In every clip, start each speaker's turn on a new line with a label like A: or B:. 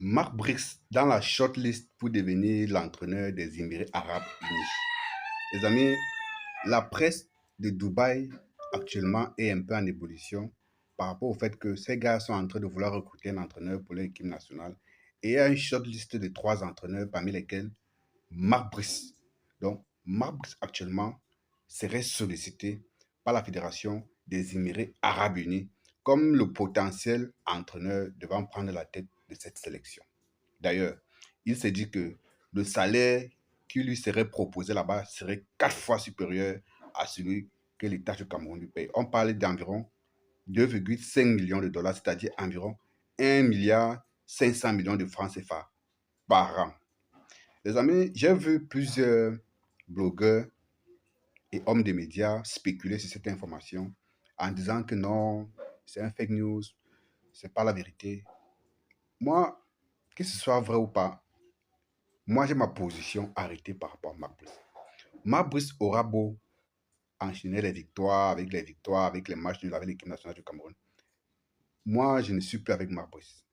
A: Marc Brics dans la shortlist pour devenir l'entraîneur des Émirats Arabes Unis. Les amis, la presse de Dubaï actuellement est un peu en ébullition par rapport au fait que ces gars sont en train de vouloir recruter un entraîneur pour l'équipe nationale. Et il y a une shortlist de 3 entraîneurs parmi lesquels Marc Brics. Donc, Marc Brics actuellement serait sollicité par la Fédération des Émirats Arabes Unis comme le potentiel entraîneur devant prendre la tête de cette sélection. D'ailleurs, il s'est dit que le salaire qui lui serait proposé là-bas serait 4 fois supérieur à celui que l'État du Cameroun lui paye. On parle d'environ 2,5 millions de dollars, c'est-à-dire environ 1 milliard 500 millions de francs CFA par an. Les amis, j'ai vu plusieurs blogueurs et hommes des médias spéculer sur cette information en disant que non, c'est un fake news, c'est pas la vérité. Moi, que ce soit vrai ou pas, moi j'ai ma position arrêtée par rapport à Marc Brice. Marc Brice aura beau enchaîner les victoires, avec les matchs nuls avec l'équipe nationale du Cameroun. Moi, je ne suis plus avec Marc Brice.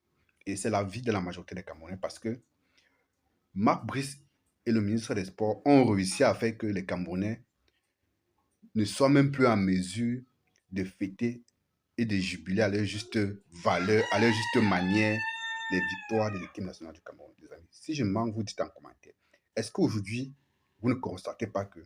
A: Et c'est l'avis de la majorité des Camerounais parce que Marc Brice et le ministre des Sports ont réussi à faire que les Camerounais ne soient même plus en mesure de fêter et de jubiler à leur juste valeur, à leur juste manière, les victoires de l'équipe nationale du Cameroun, les amis. Si je manque, vous dites en commentaire. Est-ce qu'aujourd'hui, vous ne constatez pas que,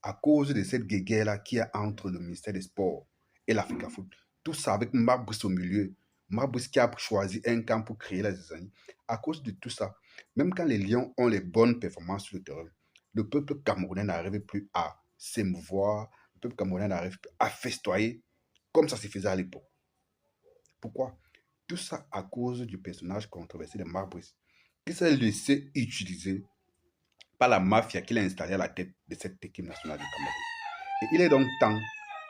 A: à cause de cette guéguerre-là qu'il y a entre le ministère des Sports et l'Africa Foot, tout ça avec Marc Brice au milieu, Marc Brice qui a choisi un camp pour créer les amis, à cause de tout ça, même quand les Lions ont les bonnes performances sur le terrain, le peuple camerounais n'arrive plus à s'émouvoir, le peuple camerounais n'arrive plus à festoyer comme ça se faisait à l'époque. Pourquoi? Tout ça à cause du personnage controversé de Marc Brice, qui s'est laissé utiliser par la mafia qu'il a installée à la tête de cette équipe nationale du Cameroun. Et il est donc temps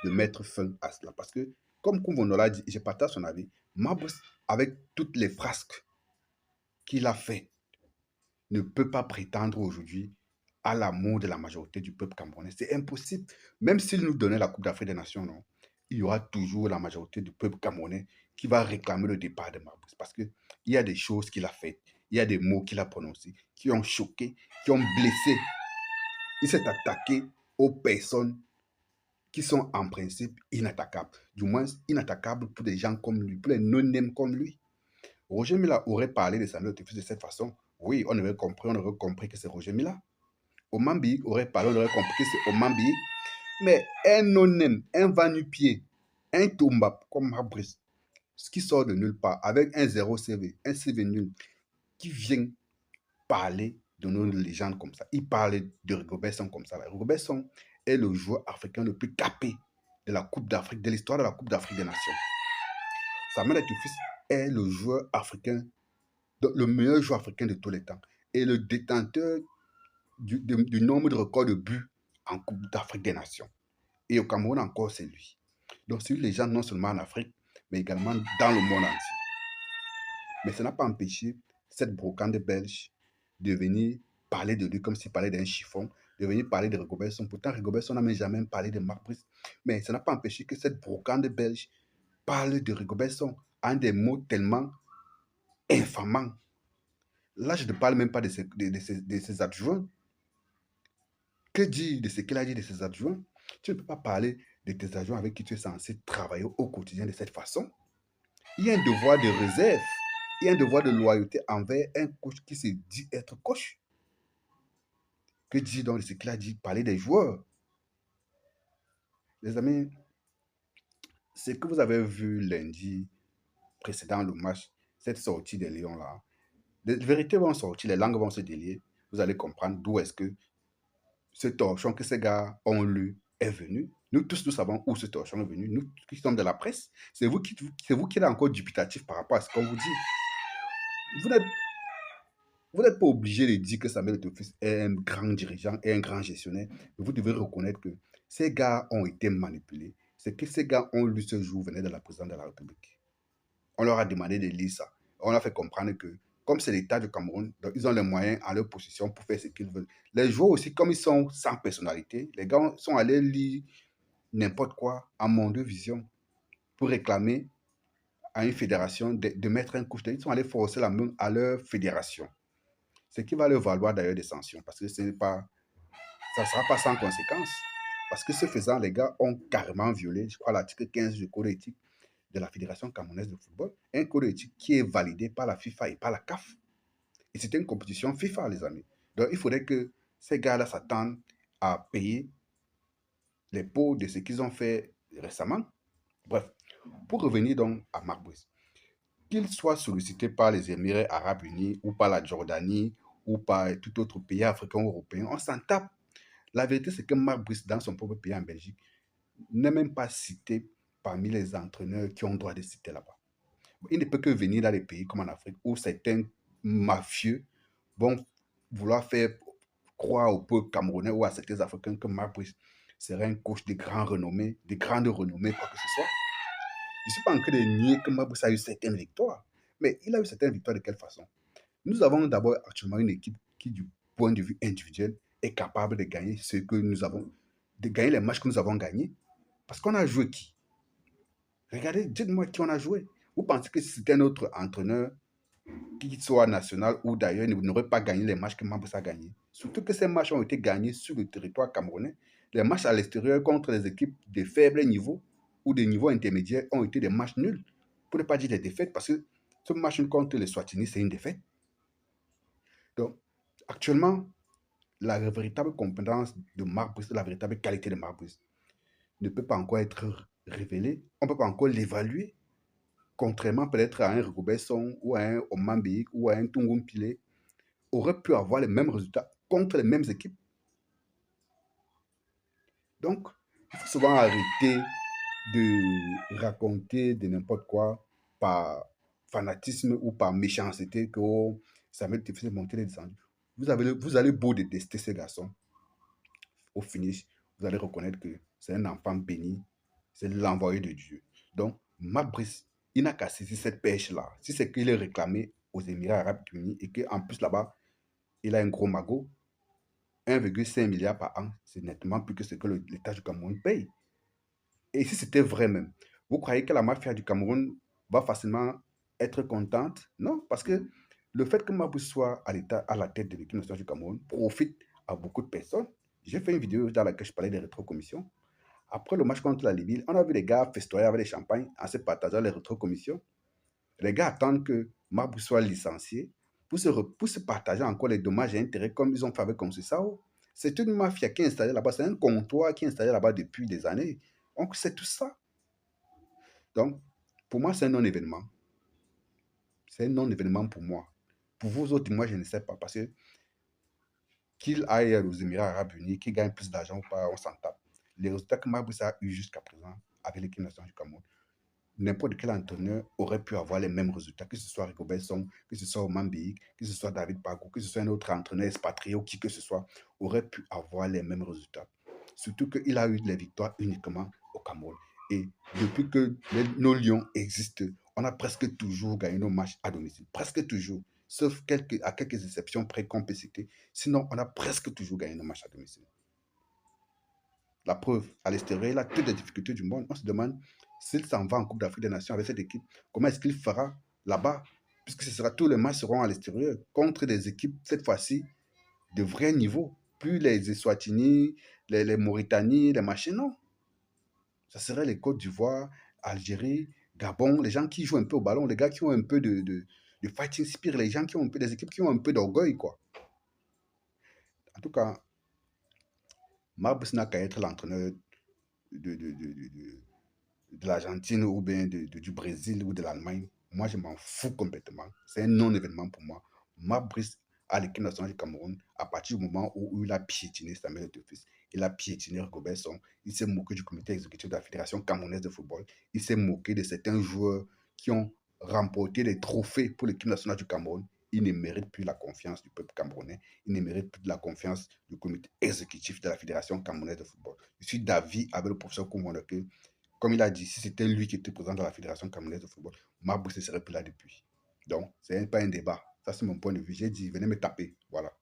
A: de mettre fin à cela. Parce que, comme Kouvono l'a dit, et je partage son avis, Marc Brice, avec toutes les frasques qu'il a faites, ne peut pas prétendre aujourd'hui à l'amour de la majorité du peuple camerounais. C'est impossible. Même s'il nous donnait la Coupe d'Afrique des Nations, non, il y aura toujours la majorité du peuple camerounais qui va réclamer le départ de Marc Brice. Parce qu'il y a des choses qu'il a faites, il y a des mots qu'il a prononcés, qui ont choqué, qui ont blessé. Il s'est attaqué aux personnes qui sont en principe inattaquables. Du moins, inattaquables pour des gens comme lui, pour les non-name comme lui. Roger Mila aurait parlé de Samuel Otifus de cette façon. Oui, on aurait compris que c'est Roger Mila. Omambi aurait parlé, on aurait compris que c'est Omambi. Mais un non-name, un va-nu-pied, un Toumba comme Fabrice, ce qui sort de nulle part, avec un zéro CV, un CV nul, qui vient parler de nos légendes comme ça. Il parle de Rigobert Song comme ça. Rigobert Song est le joueur africain le plus capé de la Coupe d'Afrique, de l'histoire de la Coupe d'Afrique des Nations. Samuel Eto'o est le joueur africain, le meilleur joueur africain de tous les temps, et le détenteur du nombre de records de buts en Coupe d'Afrique des Nations. Et au Cameroun encore, c'est lui. Donc c'est une légende non seulement en Afrique, mais également dans le monde entier. Mais ça n'a pas empêché cette brocante belge de venir parler de lui comme s'il parlait d'un chiffon, de venir parler de Rigobert Song. Pourtant, Rigobert Song n'a même jamais parlé de Marc Brice. Mais ça n'a pas empêché que cette brocante belge parle de Rigobert Song en des mots tellement infamants. Là, je ne parle même pas de ses adjoints. Que dire de ce qu'il a dit de ses adjoints? Tu ne peux pas parler de tes adjoints avec qui tu es censé travailler au quotidien de cette façon. Il y a un devoir de réserve, il y a un devoir de loyauté envers un coach qui se dit être coach. Que dire donc de ce qu'il a dit? Parler des joueurs. Les amis, ce que vous avez vu lundi précédent le match, cette sortie des Lions là, les vérités vont sortir, les langues vont se délier. Vous allez comprendre d'où est-ce que ce torchon que ces gars ont lu est venu. Nous tous, nous savons où ce torchon est venu. Nous qui sommes de la presse, c'est vous qui êtes encore dubitatif par rapport à ce qu'on vous dit. Vous n'êtes Vous n'êtes pas obligé de dire que Samuel Eto'o est un grand dirigeant et un grand gestionnaire. Mais vous devez reconnaître que ces gars ont été manipulés. C'est que ces gars ont lu ce jour venait de la présidente de la République. On leur a demandé de lire ça. On leur a fait comprendre que, comme c'est l'État du Cameroun, donc ils ont les moyens à leur position pour faire ce qu'ils veulent. Les joueurs aussi, comme ils sont sans personnalité, les gars sont allés lire n'importe quoi à mon de vision pour réclamer à une fédération de mettre un coup. Ils sont allés forcer la main à leur fédération. Ce qui va leur valoir d'ailleurs des sanctions, parce que ça ne sera pas sans conséquence. Parce que ce faisant, les gars ont carrément violé, je crois, l'article 15 du code éthique de la Fédération camerounaise de football. Un code éthique qui est validé par la FIFA et par la CAF. Et c'était une compétition FIFA, les amis. Donc, il faudrait que ces gars-là s'attendent à payer les pots de ce qu'ils ont fait récemment. Bref, pour revenir donc à Marc Brice, qu'il soit sollicité par les Émirats arabes unis ou par la Jordanie ou par tout autre pays africain ou européen, on s'en tape. La vérité, c'est que Marc Brice, dans son propre pays en Belgique, n'est même pas cité parmi les entraîneurs qui ont droit de citer là-bas. Il ne peut que venir dans les pays comme en Afrique où certains mafieux vont vouloir faire croire au peuple camerounais ou à certains Africains que Marc Brice serait un coach de grande renommée, quoi que ce soit. Je ne suis pas en train de nier que Marc Brice a eu certaines victoires, mais il a eu certaines victoires de quelle façon? Nous avons d'abord actuellement une équipe qui, du point de vue individuel, est capable de gagner ce que nous avons, de gagner les matchs que nous avons gagnés. Parce qu'on a joué qui? Regardez, dites-moi qui on a joué. Vous pensez que si c'était un autre entraîneur, qu'il soit national ou d'ailleurs, n'aurait pas gagné les matchs que Mambus a gagnés? Surtout que ces matchs ont été gagnés sur le territoire camerounais. Les matchs à l'extérieur contre les équipes de faible niveau ou de niveau intermédiaire ont été des matchs nuls. Pour ne pas dire des défaites, parce que ce match contre les Swatini, c'est une défaite. Donc, actuellement, la véritable compétence de Marc Brice, la véritable qualité de Marc Brice ne peut pas encore être révélée. On ne peut pas encore l'évaluer. Contrairement peut-être à un Rigobert-Song ou à un Oman Biyik ou à un Tungum Pile, aurait pu avoir les mêmes résultats contre les mêmes équipes. Donc, il faut souvent arrêter de raconter de n'importe quoi par fanatisme ou par méchanceté que oh, ça va être difficile de monter les descendus. Vous allez beau détester ces garçons. Au finish, vous allez reconnaître que c'est un enfant béni, c'est l'envoyé de Dieu. Donc, Marc Brice, il n'a qu'à saisir cette pêche-là. Si c'est qu'il est réclamé aux Émirats arabes unis et qu'en plus là-bas, il a un gros magot, 1,5 milliard par an, c'est nettement plus que ce que l'État du Cameroun paye. Et si c'était vrai même, vous croyez que la mafia du Cameroun va facilement être contente? Non, parce que le fait que Mabou soit à la tête de l'équipe nationale du Cameroun profite à beaucoup de personnes. J'ai fait une vidéo dans laquelle je parlais des rétrocommissions. Après le match contre la Libye, on a vu les gars festoyer avec les champagnes en se partageant les rétrocommissions. Les gars attendent que Mabou soit licencié pour se partager encore les dommages et intérêts comme ils ont fait avec Sao. C'est une mafia qui est installée là-bas, c'est un comptoir qui est installé là-bas depuis des années. Donc c'est tout ça. Donc, pour moi, c'est un non-événement. C'est un non-événement pour moi. Pour vous autres, moi, je ne sais pas. Parce que qu'il aille aux Émirats arabes unis, qu'il gagne plus d'argent ou pas, on s'en tape. Les résultats que Maboussa a eu jusqu'à présent avec l'équipe nationale du Cameroun, n'importe quel entraîneur aurait pu avoir les mêmes résultats, que ce soit Rigobert Song, que ce soit Oman Biyik, que ce soit David Bagou, que ce soit un autre entraîneur expatrié ou qui que ce soit, aurait pu avoir les mêmes résultats. Surtout qu'il a eu les victoires uniquement au Cameroun. Et depuis que nos Lions existent, on a presque toujours gagné nos matchs à domicile. Presque toujours. Sauf à quelques exceptions près qu'on peut citer. Sinon, on a presque toujours gagné nos matchs à domicile. La preuve, à l'extérieur, il a toutes les difficultés du monde. On se demande s'il s'en va en Coupe d'Afrique des Nations avec cette équipe, comment est-ce qu'il fera là-bas? Puisque tous les matchs seront à l'extérieur, contre des équipes, cette fois-ci, de vrai niveau. Plus les Eswatini, les Mauritanie, les machins, non. Ça serait les Côte d'Ivoire, Algérie, Gabon, les gens qui jouent un peu au ballon, les gars qui ont un peu de fighting spirit, les gens qui ont un peu des équipes qui ont un peu d'orgueil, quoi. En tout cas, Marbus n'a qu'à être l'entraîneur de, de, de, de, de l'Argentine ou bien du Brésil ou de l'Allemagne. Moi, je m'en fous complètement. C'est un non-événement pour moi. Marbus à l'équipe nationale du Cameroun, à partir du moment où il a piétiné Samuel Eto'o, il a piétiné Rigobert Song, il s'est moqué du comité exécutif de la Fédération camerounaise de football, il s'est moqué de certains joueurs qui ont remporté des trophées pour l'équipe nationale du Cameroun. Il ne mérite plus la confiance du peuple camerounais, il ne mérite plus la confiance du comité exécutif de la Fédération camerounaise de football. Je suis d'avis avec le professeur Koumouane que, comme il a dit, si c'était lui qui était président de la Fédération camerounaise de football, Mabou ne serait plus là depuis. Donc, ce n'est pas un débat. Ça, c'est mon point de vue. J'ai dit, venez me taper. Voilà.